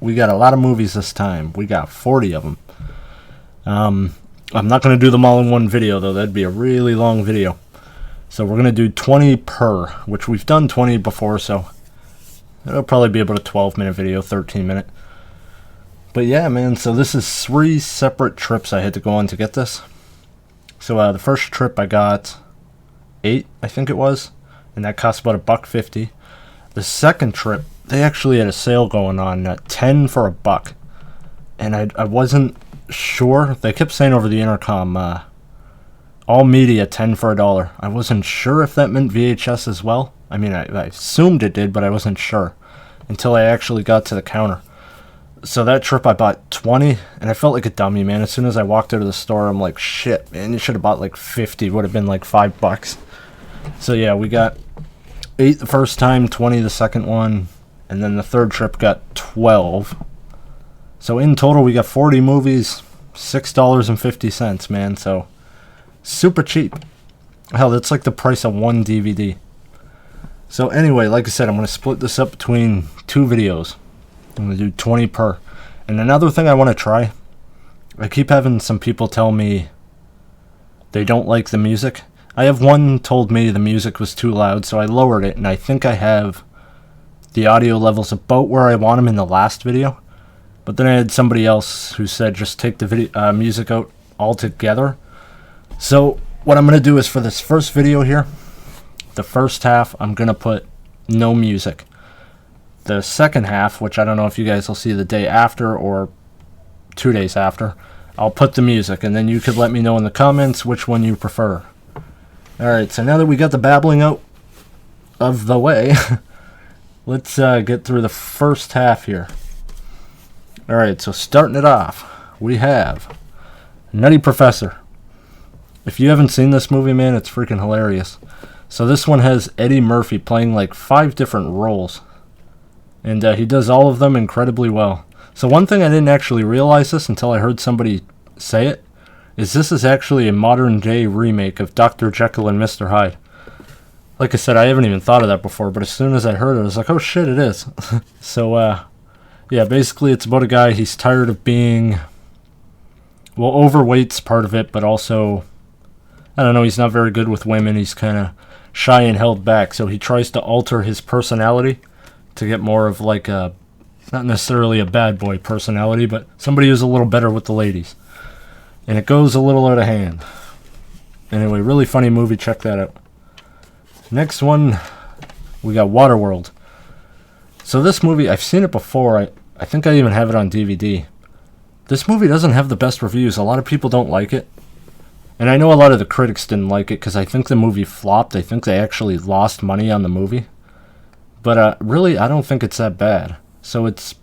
we got a lot of movies this time. We got 40 of them. I'm not going to do them all in one video, though. That'd be a really long video. So we're going to do 20 per, which we've done 20 before, so it'll probably be about a 12-minute video, 13-minute. But yeah, man, so this is 3 separate trips I had to go on to get this. So the first trip I got 8, I think it was, and that cost about $1.50. The second trip, they actually had a sale going on, 10 for $1. And I wasn't sure. They kept saying over the intercom, all media 10 for $1. I wasn't sure if that meant VHS as well. I mean, I assumed it did, but I wasn't sure until I actually got to the counter. So that trip I bought 20, and I felt like a dummy, man. As soon as I walked out of the store, I'm like, shit, man, you should have bought like 50. Would have been like $5. So yeah, we got 8 the first time, 20 the second one, and then the third trip got 12. So in total, we got 40 movies, $6.50, man. So super cheap. Hell, that's like the price of one DVD. So anyway, like I said, I'm going to split this up between 2 videos. I'm going to do 20 per. And another thing I want to try, I keep having some people tell me they don't like the music. I have one told me the music was too loud, so I lowered it, and I think I have the audio levels about where I want them in the last video. But then I had somebody else who said just take the video music out altogether. So what I'm going to do is for this first video here, the first half, I'm going to put no music. The second half, which I don't know if you guys will see the day after or 2 days after, I'll put the music, and then you could let me know in the comments which one you prefer. Alright, so now that we got the babbling out of the way, let's get through the first half here. Alright, so starting it off, we have Nutty Professor. If you haven't seen this movie, man, it's freaking hilarious. So this one has Eddie Murphy playing like 5 different roles. And he does all of them incredibly well. So one thing I didn't actually realize this until I heard somebody say it, is this is actually a modern-day remake of Dr. Jekyll and Mr. Hyde. Like I said, I haven't even thought of that before, but as soon as I heard it, I was like, oh shit, it is. So, yeah, basically it's about a guy, he's tired of being, well, overweight's part of it, but also, I don't know, he's not very good with women, he's kind of shy and held back, so he tries to alter his personality to get more of like a, not necessarily a bad boy personality, but somebody who's a little better with the ladies. And it goes a little out of hand. Anyway, really funny movie, check that out. Next one, we got Waterworld. So this movie, I've seen it before, I think I even have it on DVD. This movie doesn't have the best reviews, a lot of people don't like it. And I know a lot of the critics didn't like it because I think the movie flopped, I think they actually lost money on the movie. But really, I don't think it's that bad. So it's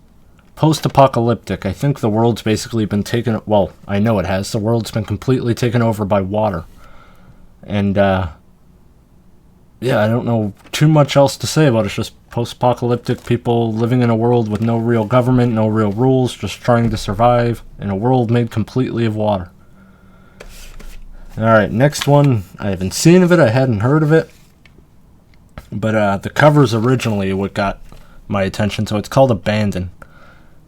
post-apocalyptic. I think the world's basically been taken... Well, I know it has. The world's been completely taken over by water. And, yeah, I don't know too much else to say about it. It's just post-apocalyptic people living in a world with no real government, no real rules, just trying to survive in a world made completely of water. Alright, next one. I haven't seen of it. I hadn't heard of it. But the cover's originally what got my attention, so it's called Abandon.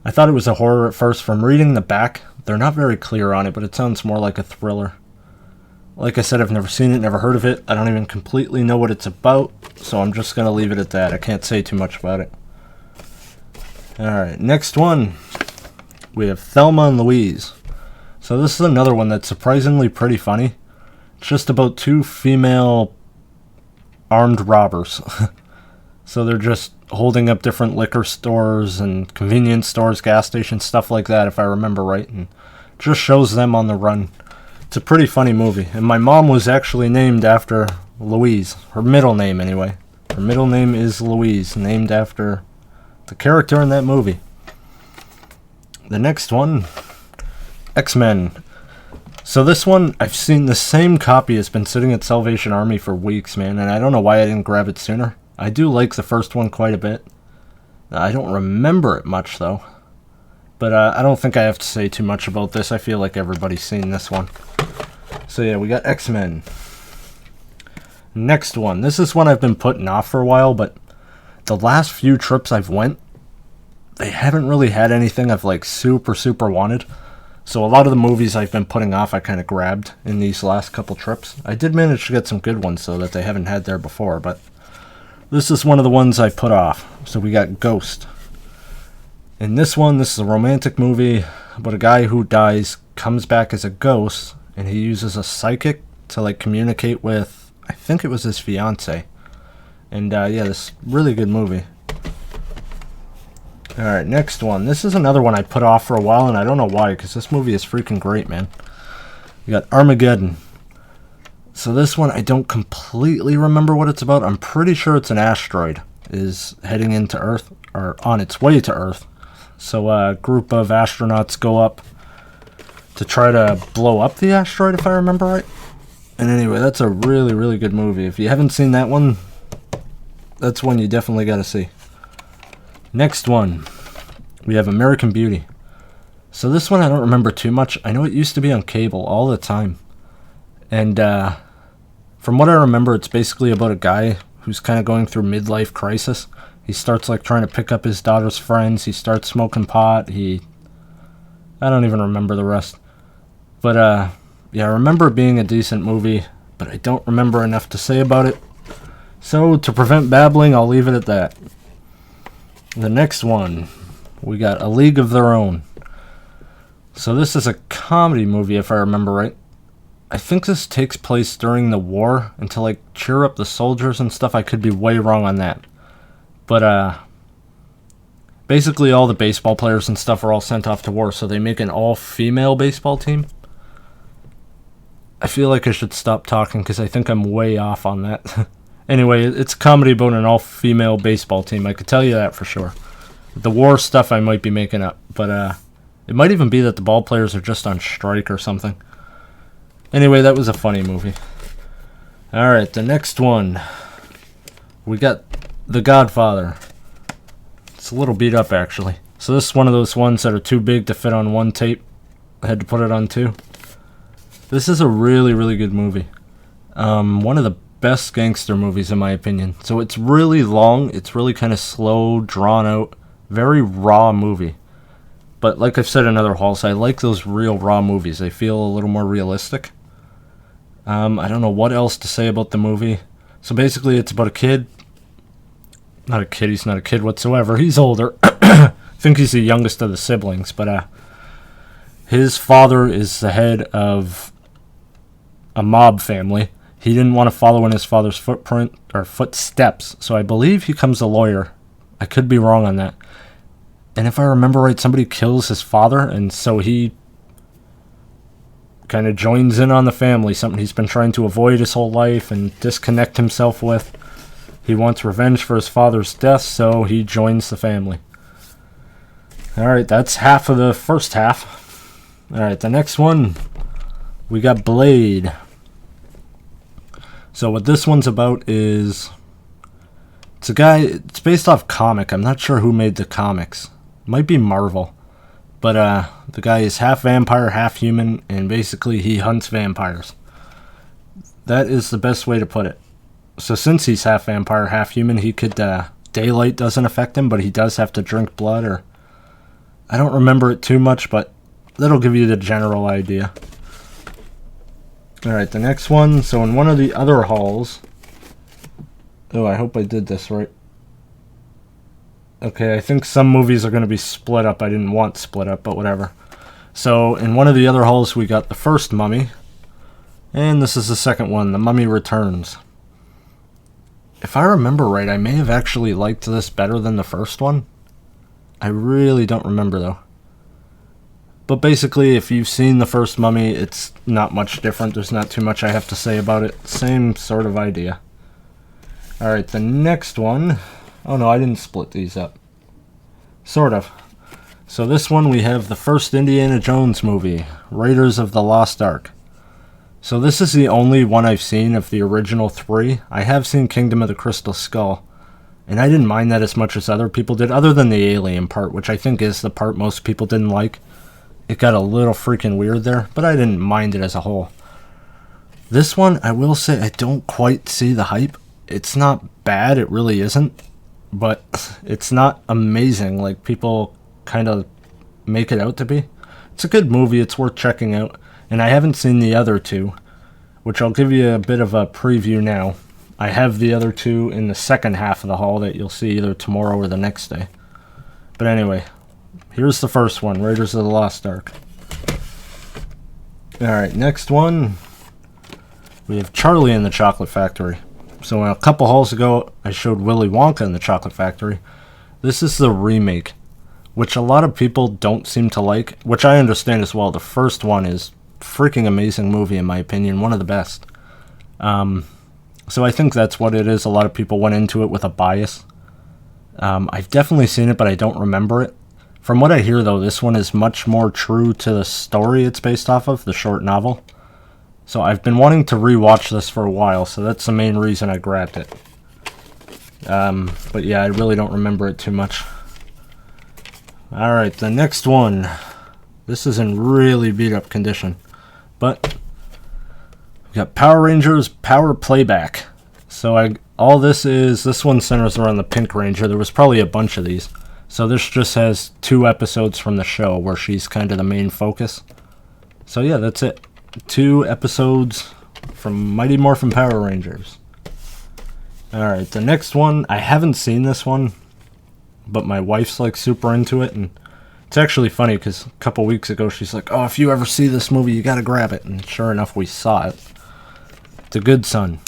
I thought it was a horror at first. From reading the back, they're not very clear on it, but it sounds more like a thriller. Like I said, I've never seen it, never heard of it. I don't even completely know what it's about, so I'm just going to leave it at that. I can't say too much about it. Alright, next one. We have Thelma and Louise. So this is another one that's surprisingly pretty funny. It's just about 2 female armed robbers. So they're just holding up different liquor stores and convenience stores, gas stations, stuff like that, if I remember right, and just shows them on the run. It's a pretty funny movie, and my mom was actually named after Louise, her middle name anyway. Her middle name is Louise, named after the character in that movie. The next one, X-Men. So this one, I've seen the same copy. It's been sitting at Salvation Army for weeks, man, and I don't know why I didn't grab it sooner. I do like the first one quite a bit. I don't remember it much, though. But I don't think I have to say too much about this. I feel like everybody's seen this one. So yeah, we got X-Men. Next one. This is one I've been putting off for a while, but the last few trips I've went, they haven't really had anything I've like super wanted. So a lot of the movies I've been putting off I kind of grabbed in these last couple trips. I did manage to get some good ones though that they haven't had there before, but this is one of the ones I put off. So we got Ghost. In this one, this is a romantic movie about a guy who dies, comes back as a ghost, and he uses a psychic to like communicate with, I think it was his fiance. And yeah, this really good movie. Alright, next one. This is another one I put off for a while, and I don't know why, because this movie is freaking great, man. We got Armageddon. So this one, I don't completely remember what it's about. I'm pretty sure it's an asteroid is heading into Earth, or on its way to Earth. So a group of astronauts go up to try to blow up the asteroid, if I remember right. And anyway, that's a really good movie. If you haven't seen that one, that's one you definitely got to see. Next one, we have American Beauty. So this one I don't remember too much. I know it used to be on cable all the time. And from what I remember, it's basically about a guy who's kind of going through midlife crisis. He starts like trying to pick up his daughter's friends. He starts smoking pot. I don't even remember the rest. But yeah, I remember it being a decent movie, but I don't remember enough to say about it. So to prevent babbling, I'll leave it at that. The next one, we got A League of Their Own. So this is a comedy movie, if I remember right. I think this takes place during the war, and to like cheer up the soldiers and stuff. I could be way wrong on that. But basically all the baseball players and stuff are all sent off to war, so they make an all-female baseball team. I feel like I should stop talking because I think I'm way off on that. Anyway, it's a comedy about an all-female baseball team. I could tell you that for sure. The war stuff I might be making up, but it might even be that the ball players are just on strike or something. Anyway, that was a funny movie. Alright, the next one. We got The Godfather. It's a little beat up, actually. So this is one of those ones that are too big to fit on one tape. I had to put it on two. This is a really good movie. One of the best gangster movies in my opinion. So it's really long, it's really kind of slow, drawn out, very raw movie. But like I've said in other hauls, I like those real raw movies. They feel a little more realistic. I don't know what else to say about the movie. So basically it's about a kid. Not a kid, he's not a kid whatsoever. He's older. I think he's the youngest of the siblings, but his father is the head of a mob family. He didn't want to follow in his father's footprint or footsteps, so I believe he becomes a lawyer. I could be wrong on that. And if I remember right, somebody kills his father, and so he kind of joins in on the family, something he's been trying to avoid his whole life and disconnect himself with. He wants revenge for his father's death, so he joins the family. Alright, that's half of the first half. Alright, the next one, we got Blade. So what this one's about is, it's a guy, it's based off comic. I'm not sure who made the comics. It might be Marvel. But the guy is half vampire, half human, and basically he hunts vampires. That is the best way to put it. So since he's half vampire, half human, he could, daylight doesn't affect him, but he does have to drink blood, or I don't remember it too much, but that'll give you the general idea. Alright, the next one. So in one of the other hauls... Oh, I hope I did this right. Okay, I think some movies are going to be split up. I didn't want split up, but whatever. So in one of the other hauls, we got The First Mummy. And this is the second one, The Mummy Returns. If I remember right, I may have actually liked this better than the first one. I really don't remember, though. But basically, if you've seen The First Mummy, it's not much different. There's not too much I have to say about it. Same sort of idea. Alright, the next one... Oh no, I didn't split these up. Sort of. So this one we have the first Indiana Jones movie, Raiders of the Lost Ark. So this is the only one I've seen of the original three. I have seen Kingdom of the Crystal Skull. And I didn't mind that as much as other people did, other than the alien part, which I think is the part most people didn't like. It got a little freaking weird there, but I didn't mind it as a whole. This one, I will say, I don't quite see the hype. It's not bad, it really isn't. but it's not amazing like people kind of make it out to be. It's a good movie. It's worth checking out. And I haven't seen the other two, which I'll give you a bit of a preview now. I have the other two in the second half of the haul that you'll see either tomorrow or the next day. But anyway, here's the first one, Raiders of the Lost Ark. Alright, next one, we have Charlie in the Chocolate Factory. So a couple hauls ago, I showed Willy Wonka in the Chocolate Factory. This is the remake, which a lot of people don't seem to like, which I understand as well. The first one is a freaking amazing movie, in my opinion, one of the best. So I think that's what it is. A lot of people went into it with a bias. I've definitely seen it, but I don't remember it. From what I hear, though, this one is much more true to the story it's based off of, the short novel. So I've been wanting to rewatch this for a while, so that's the main reason I grabbed it. But yeah, I really don't remember it too much. Alright, the next one. This is in really beat up condition. But we got Power Rangers Power Playback. So all this one centers around the Pink Ranger. There was probably a bunch of these. So this just has 2 episodes from the show where she's kind of the main focus. So yeah, that's it. 2 episodes from Mighty Morphin Power Rangers. Alright, the next one, I haven't seen this one, but my wife's like super into it, and it's actually funny because a couple weeks ago she's like, oh, if you ever see this movie, you gotta grab it, and sure enough, we saw it. The Good Son.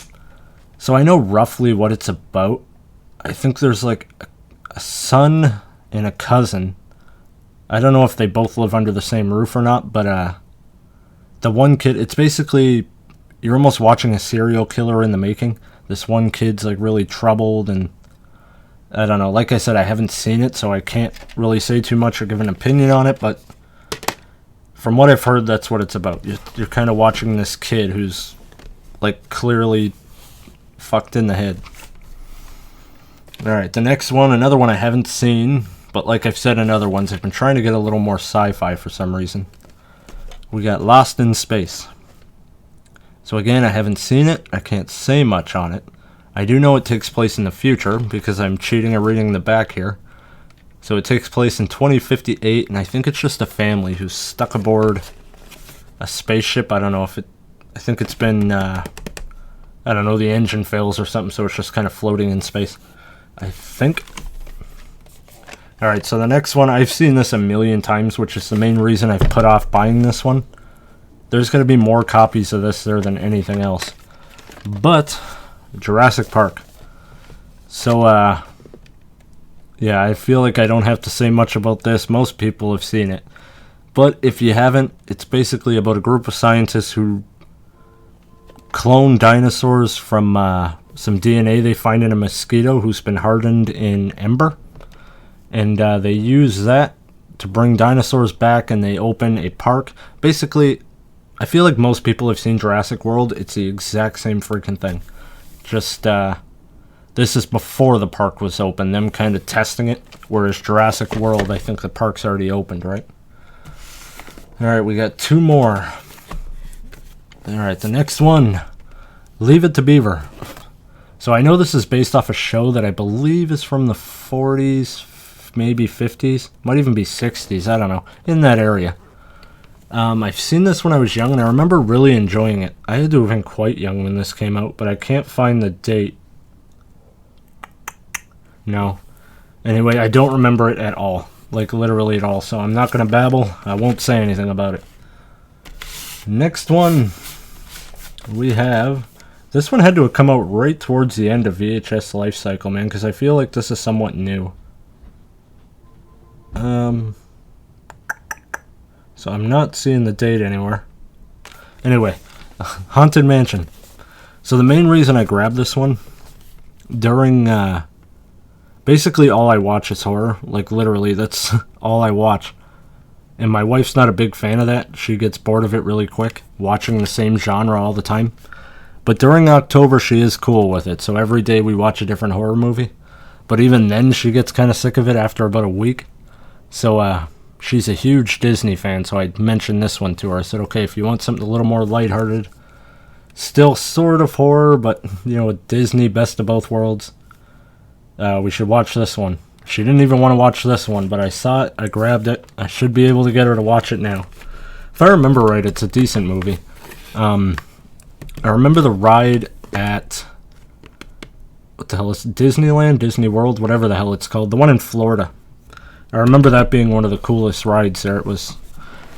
So I know roughly what it's about. I think there's like a son and a cousin. I don't know if they both live under the same roof or not, but the one kid, it's basically, you're almost watching a serial killer in the making. This one kid's like really troubled, and I don't know, like I said, I haven't seen it, so I can't really say too much or give an opinion on it, but from what I've heard, that's what it's about. You're kind of watching this kid who's like clearly fucked in the head. Alright, the next one, another one I haven't seen, but like I've said in other ones, I've been trying to get a little more sci-fi for some reason. We got Lost in Space. So again, I haven't seen it, I can't say much on it. I do know it takes place in the future, because I'm cheating and reading the back here. So it takes place in 2058, and I think it's just a family who's stuck aboard a spaceship. I don't know if it... I think it's been... I don't know, the engine fails or something, so it's just kind of floating in space. I think. Alright, so the next one, I've seen this a million times, which is the main reason I've put off buying this one. There's going to be more copies of this there than anything else. But... Jurassic Park. So, yeah, I feel like I don't have to say much about this. Most people have seen it. But if you haven't, it's basically about a group of scientists who clone dinosaurs from some DNA they find in a mosquito who's been hardened in ember. And they use that to bring dinosaurs back, and they open a park. Basically, I feel like most people have seen Jurassic World. It's the exact same freaking thing. Just, this is before the park was open, them kind of testing it, whereas Jurassic World, I think the park's already opened, right? Alright, we got 2 more. Alright, the next one, Leave It to Beaver. So I know this is based off a show that I believe is from the 40s, maybe 50s, might even be 60s, I don't know, in that area. I've seen this when I was young, and I remember really enjoying it. I had to have been quite young when this came out, but I can't find the date. No. Anyway, I don't remember it at all. Like, literally at all. So I'm not going to babble. I won't say anything about it. Next one, we have... This one had to have come out right towards the end of VHS life cycle, man, because I feel like this is somewhat new. So I'm not seeing the date anywhere. Anyway, Haunted Mansion. So the main reason I grabbed this one, during, basically all I watch is horror. Like, literally, that's all I watch. And my wife's not a big fan of that. She gets bored of it really quick, watching the same genre all the time. But during October, she is cool with it. So every day we watch a different horror movie. But even then, she gets kind of sick of it after about a week. So, she's a huge Disney fan, so I mentioned this one to her. I said, okay, if you want something a little more lighthearted, still sort of horror, but, you know, Disney, best of both worlds, We should watch this one. She didn't even want to watch this one, but I saw it, I grabbed it. I should be able to get her to watch it now. If I remember right, it's a decent movie. I remember the ride at, what the hell is it? Disneyland, Disney World, whatever the hell it's called. The one in Florida. I remember that being one of the coolest rides there. It was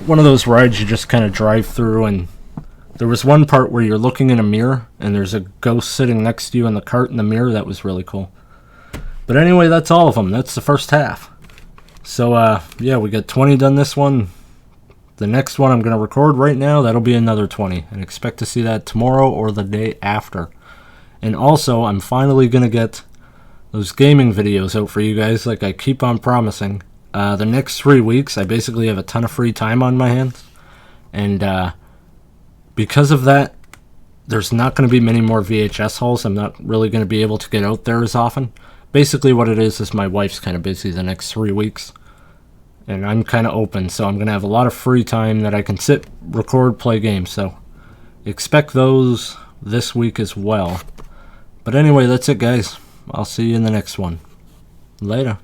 one of those rides you just kind of drive through, and there was one part where you're looking in a mirror, and there's a ghost sitting next to you in the cart in the mirror. That was really cool. But anyway, that's all of them. That's the first half. So, yeah, we got 20 done this one. The next one I'm going to record right now, that'll be another 20. And expect to see that tomorrow or the day after. And also, I'm finally going to get those gaming videos out for you guys like I keep on promising. The next 3 weeks, I basically have a ton of free time on my hands. And because of that, there's not going to be many more VHS hauls. I'm not really going to be able to get out there as often. Basically what it is my wife's kind of busy the next 3 weeks. And I'm kind of open, so I'm going to have a lot of free time that I can sit, record, play games. So expect those this week as well. But anyway, that's it, guys. I'll see you in the next one. Later.